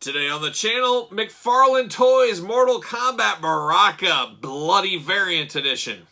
Today on the channel, McFarlane Toys Mortal Kombat Baraka Bloody Variant Edition.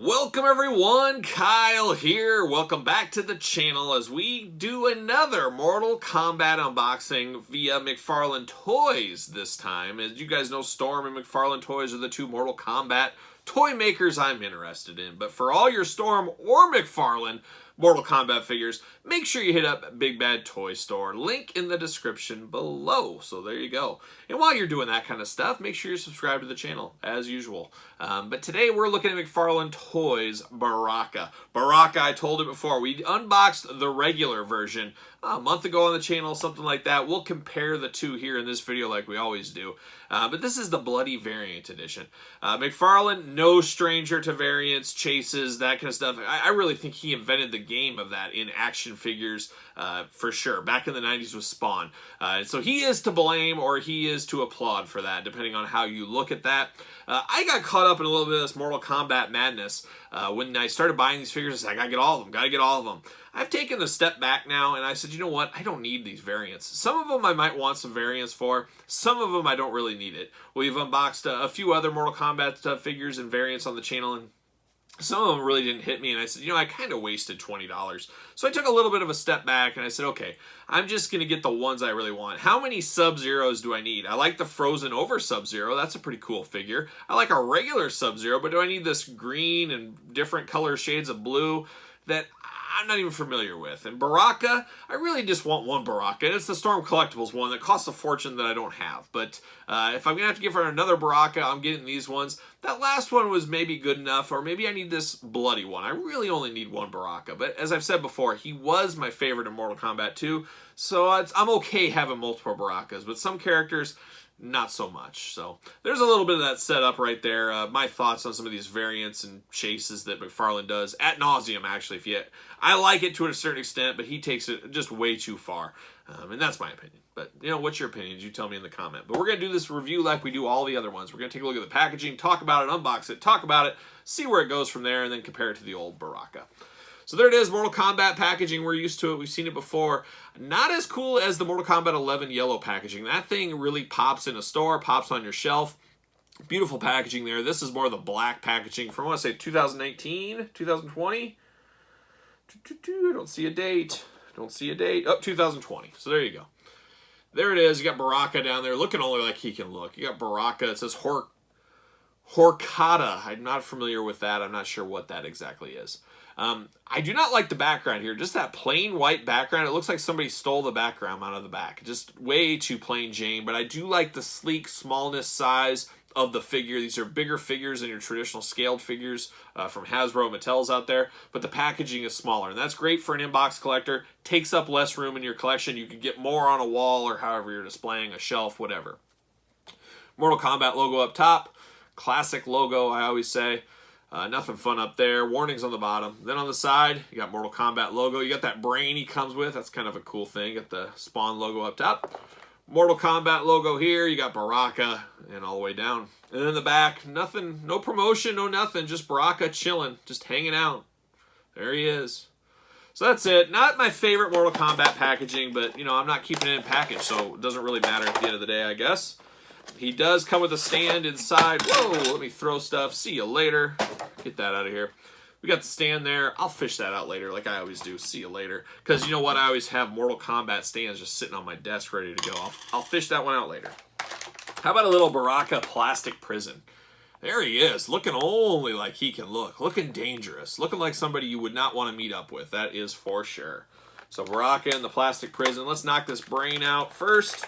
Welcome everyone, Kyle here. Welcome back to the channel as we do another Mortal Kombat unboxing via McFarlane Toys this time. As you guys know, Storm and McFarlane Toys are the two Mortal Kombat toy makers I'm interested in. But for all your Storm or McFarlane Mortal Kombat figures, make sure you hit up Big Bad Toy Store. Link in the description below. So there you go. And while you're doing that kind of stuff, make sure you subscribe to the channel, as usual. But today we're looking at McFarlane Toys Baraka. Baraka, I told it before, we unboxed the regular version a month ago on the channel, something like that. We'll compare the two here in this video like we always do. But this is the Bloody Variant Edition. McFarlane, no stranger to variants, chases, that kind of stuff. I really think he invented the game of that in action figures for sure. Back in the 90s with Spawn. So he is to blame or he is to applaud for that, depending on how you look at that. I got caught up in a little bit of this Mortal Kombat madness when I started buying these figures. I said, I gotta get all of them, gotta get all of them. I've taken a step back now, and I said, you know what? I don't need these variants. Some of them I might want some variants for. Some of them I don't really need it. We've unboxed a few other Mortal Kombat figures and variants on the channel, and some of them really didn't hit me, and I said, you know, I kind of wasted $20. So I took a little bit of a step back, and I said, okay, I'm just going to get the ones I really want. How many Sub-Zeros do I need? I like the Frozen Over Sub-Zero. That's a pretty cool figure. I like a regular Sub-Zero, but do I need this green and different color shades of blue that I'm not even familiar with? And Baraka, I really just want one Baraka, and it's the Storm Collectibles one that costs a fortune that I don't have. But if I'm going to have to give her another Baraka, I'm getting these ones. That last one was maybe good enough, or maybe I need this bloody one. I really only need one Baraka. But as I've said before, he was my favorite in Mortal Kombat 2, so I'm okay having multiple Barakas. But some characters, not so much. So there's a little bit of that setup right there. My thoughts on some of these variants and chases that McFarlane does ad nauseum, actually. I like it to a certain extent, but he takes it just way too far. And that's my opinion. But, you know, what's your opinions? You tell me in the comment. But we're going to do this review like we do all the other ones. We're going to take a look at the packaging, talk about it, unbox it, talk about it, see where it goes from there, and then compare it to the old Baraka. So there it is, Mortal Kombat packaging. We're used to it. We've seen it before. Not as cool as the Mortal Kombat 11 yellow packaging. That thing really pops in a store, pops on your shelf. Beautiful packaging there. This is more of the black packaging from, I want to say, 2019, 2020. I don't see a date. Don't see a date. Oh, 2020. So there you go. There it is. You got Baraka down there looking only like he can look. You got Baraka. It says Horkata. I'm not familiar with that. I'm not sure what that exactly is. I do not like the background here. Just that plain white background. It looks like somebody stole the background out of the back. Just way too plain Jane. But I do like the sleek smallness size of the figure. These are bigger figures than your traditional scaled figures from Hasbro and Mattel's out there. But the packaging is smaller. And that's great for an inbox collector. Takes up less room in your collection. You can get more on a wall or however you're displaying, a shelf, whatever. Mortal Kombat logo up top. Classic logo, I always say. Nothing fun up there. Warnings on the bottom. Then on the side, you got Mortal Kombat logo. You got that brain he comes with. That's kind of a cool thing. Got the Spawn logo up top. Mortal Kombat logo here. You got Baraka and all the way down. And then in the back, nothing. No promotion, no nothing. Just Baraka chilling. Just hanging out. There he is. So that's it. Not my favorite Mortal Kombat packaging, but, you know, I'm not keeping it in package, so it doesn't really matter at the end of the day, I guess. He does come with a stand inside. Whoa, let me throw stuff. See you later. Get that out of here. We got the stand there. I'll fish that out later like I always do. See you later. Because you know what? I always have Mortal Kombat stands just sitting on my desk ready to go. I'll fish that one out later. How about a little Baraka plastic prison? There he is. Looking only like he can look. Looking dangerous. Looking like somebody you would not want to meet up with. That is for sure. So Baraka in the plastic prison. Let's knock this brain out first.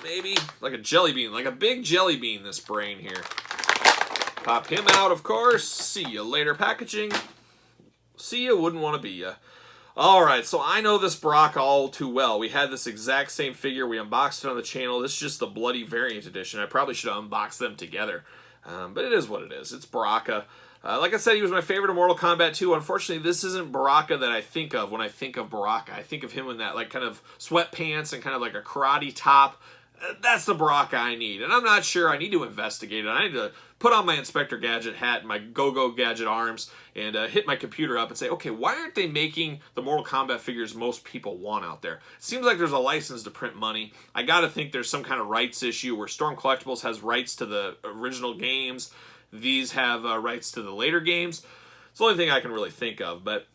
Maybe like a jelly bean, like a big jelly bean, this brain here. Pop him out, of course. See you later, packaging. See you, wouldn't want to be ya. All right, so I know this Baraka all too well. We had this exact same figure. We unboxed it on the channel. This is just the Bloody Variant Edition. I probably should have unboxed them together. But it is what it is. It's Baraka. Like I said, he was my favorite in Mortal Kombat 2. Unfortunately, this isn't Baraka that I think of when I think of Baraka. I think of him in that like kind of sweatpants and kind of like a karate top. That's the Baraka I need. And I'm not sure. I need to investigate it. I need to put on my Inspector Gadget hat and my Go-Go Gadget arms and hit my computer up and say, okay, why aren't they making the Mortal Kombat figures most people want out there? It seems like there's a license to print money. I got to think there's some kind of rights issue where Storm Collectibles has rights to the original games. These have rights to the later games. It's the only thing I can really think of. But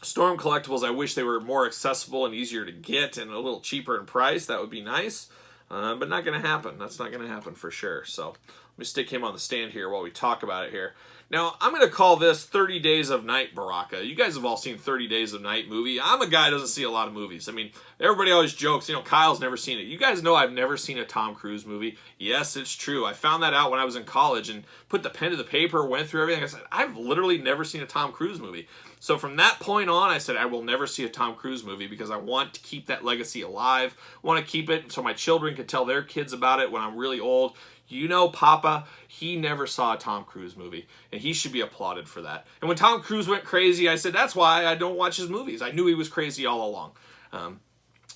Storm Collectibles, I wish they were more accessible and easier to get and a little cheaper in price. That would be nice. But not going to happen. That's not going to happen for sure. So let me stick him on the stand here while we talk about it here. Now, I'm going to call this 30 Days of Night Baraka. You guys have all seen 30 Days of Night movie. I'm a guy who doesn't see a lot of movies. I mean, everybody always jokes, Kyle's never seen it. You guys know I've never seen a Tom Cruise movie. Yes, it's true. I found that out when I was in college and put the pen to the paper, went through everything. I said, I've literally never seen a Tom Cruise movie. So from that point on, I said, I will never see a Tom Cruise movie because I want to keep that legacy alive. I want to keep it so my children can tell their kids about it when I'm really old. Papa, he never saw a Tom Cruise movie, and he should be applauded for that. And when Tom Cruise went crazy, I said, that's why I don't watch his movies. I knew he was crazy all along.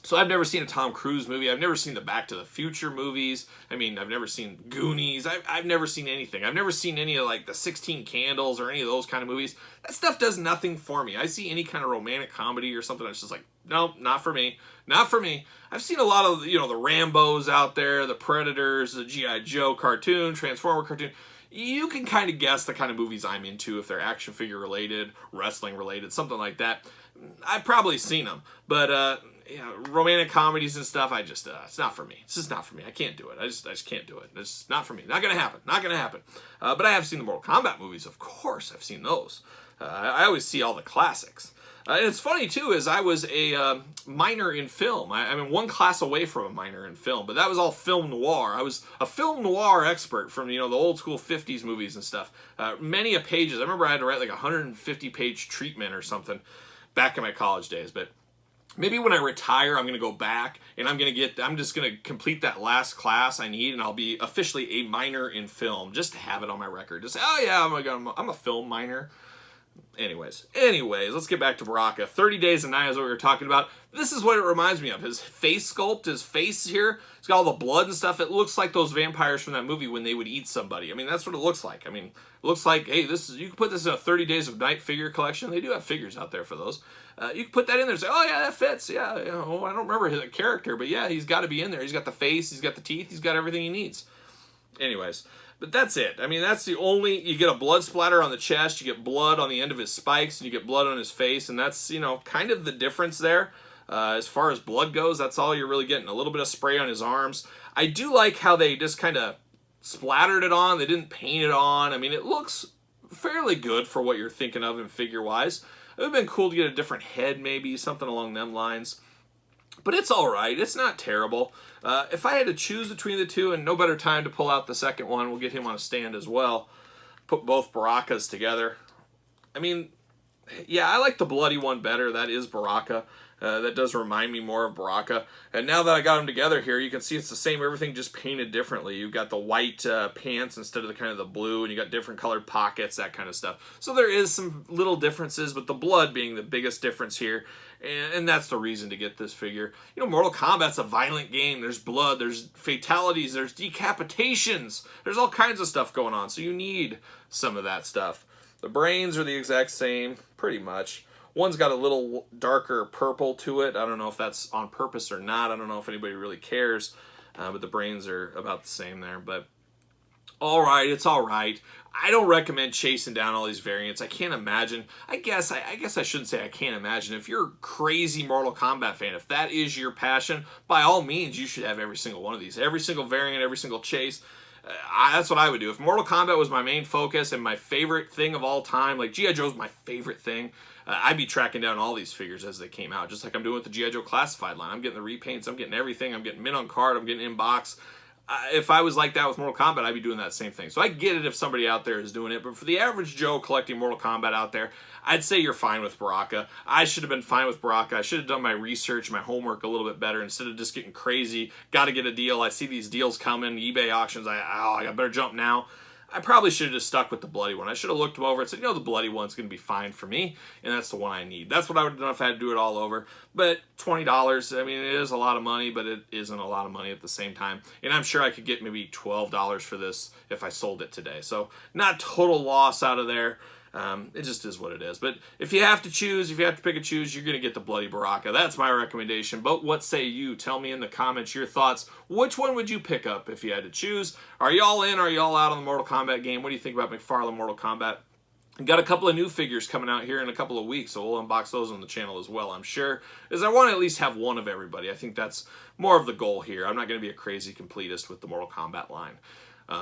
So I've never seen a Tom Cruise movie. I've never seen the Back to the Future movies. I mean, I've never seen Goonies. I've never seen anything. I've never seen any of like the 16 Candles or any of those kind of movies. That stuff does nothing for me. I see any kind of romantic comedy or something that's just like, no, not for me. Not for me. I've seen a lot of, the Rambos out there, the Predators, the G.I. Joe cartoon, Transformer cartoon. You can kind of guess the kind of movies I'm into if they're action figure related, wrestling related, something like that. I've probably seen them, but romantic comedies and stuff, I just it's not for me. It's just not for me. I can't do it. I just can't do it. It's not for me. Not gonna happen. Not gonna happen. But I have seen the Mortal Kombat movies. Of course, I've seen those. I always see all the classics. And it's funny too, is I was a minor in film. I'm one class away from a minor in film, but that was all film noir. I was a film noir expert from the old school 50s movies and stuff. Many a pages. I remember I had to write like a 150-page treatment or something back in my college days. But maybe when I retire, I'm going to go back and I'm just going to complete that last class I need, and I'll be officially a minor in film just to have it on my record. Just say, oh yeah, I'm a film minor. Anyways, let's get back to Baraka. 30 Days of Night is what we were talking about. This is what it reminds me of. His face sculpt, his face here, it's got all the blood and stuff. It looks like those vampires from that movie when they would eat somebody. I mean, that's what it looks like. I mean, it looks like, hey, you can put this in a 30 Days of Night figure collection. They do have figures out there for those. You can put that in there and say, oh yeah, that fits. Yeah, I don't remember his character, but yeah, he's got to be in there. He's got the face, he's got the teeth, he's got everything he needs. Anyways, but that's it. I mean, that's you get a blood splatter on the chest, you get blood on the end of his spikes, and you get blood on his face, and that's, kind of the difference there. As far as blood goes, that's all you're really getting. A little bit of spray on his arms. I do like how they just kind of splattered it on. They didn't paint it on. I mean, it looks fairly good for what you're thinking of in figure-wise. It would have been cool to get a different head, maybe, something along them lines. But it's all right. It's not terrible. If I had to choose between the two, and no better time to pull out the second one, we'll get him on a stand as well. Put both Barakas together. I mean, yeah, I like the bloody one better. That is Baraka. That does remind me more of Baraka. And now that I got them together here, you can see it's the same, everything just painted differently. You've got the white pants instead of the kind of the blue, and you got different colored pockets, that kind of stuff. So there is some little differences, but the blood being the biggest difference here. And that's the reason to get this figure. Mortal Kombat's a violent game. There's blood, there's fatalities, there's decapitations. There's all kinds of stuff going on, so you need some of that stuff. The brains are the exact same, pretty much. One's got a little darker purple to it. I don't know if that's on purpose or not. I don't know if anybody really cares. But the brains are about the same there. But all right, it's all right. I don't recommend chasing down all these variants. I can't imagine. I guess I shouldn't say I can't imagine. If you're a crazy Mortal Kombat fan, if that is your passion, by all means, you should have every single one of these. Every single variant, every single chase. That's what I would do. If Mortal Kombat was my main focus and my favorite thing of all time, like G.I. Joe's my favorite thing, I'd be tracking down all these figures as they came out, just like I'm doing with the G.I. Joe Classified line. I'm getting the repaints, I'm getting everything, I'm getting mint on card, I'm getting in box. If I was like that with Mortal Kombat, I'd be doing that same thing. So I get it if somebody out there is doing it, but for the average Joe collecting Mortal Kombat out there, I'd say you're fine with Baraka. I should have been fine with Baraka. I should have done my research, my homework a little bit better instead of just getting crazy. Got to get a deal. I see these deals coming, eBay auctions. I better jump now. I probably should have just stuck with the bloody one. I should have looked them over and said, you know, the bloody one's going to be fine for me, and that's the one I need. That's what I would have done if I had to do it all over. But $20, I mean, it is a lot of money, but it isn't a lot of money at the same time. And I'm sure I could get maybe $12 for this if I sold it today. So not total loss out of there. It just is what it is. But if you have to choose, if you have to pick and choose, you're going to get the Bloody Baraka. That's my recommendation. But what say you? Tell me in the comments your thoughts. Which one would you pick up if you had to choose? Are y'all in? Are y'all out on the Mortal Kombat game? What do you think about McFarlane Mortal Kombat? Got a couple of new figures coming out here in a couple of weeks, so we'll unbox those on the channel as well, I'm sure. As I want to at least have one of everybody. I think that's more of the goal here. I'm not going to be a crazy completist with the Mortal Kombat line.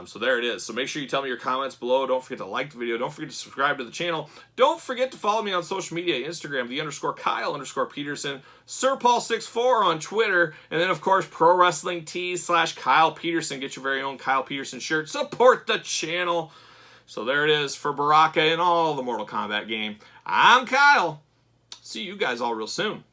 So there it is. So make sure you tell me your comments below. Don't forget to like the video. Don't forget to subscribe to the channel. Don't forget to follow me on social media, Instagram, _Kyle_Peterson, SirPaul64 on Twitter, and then, of course, Pro Wrestling Tees/Kyle Peterson. Get your very own Kyle Peterson shirt. Support the channel. So there it is for Baraka and all the Mortal Kombat game. I'm Kyle. See you guys all real soon.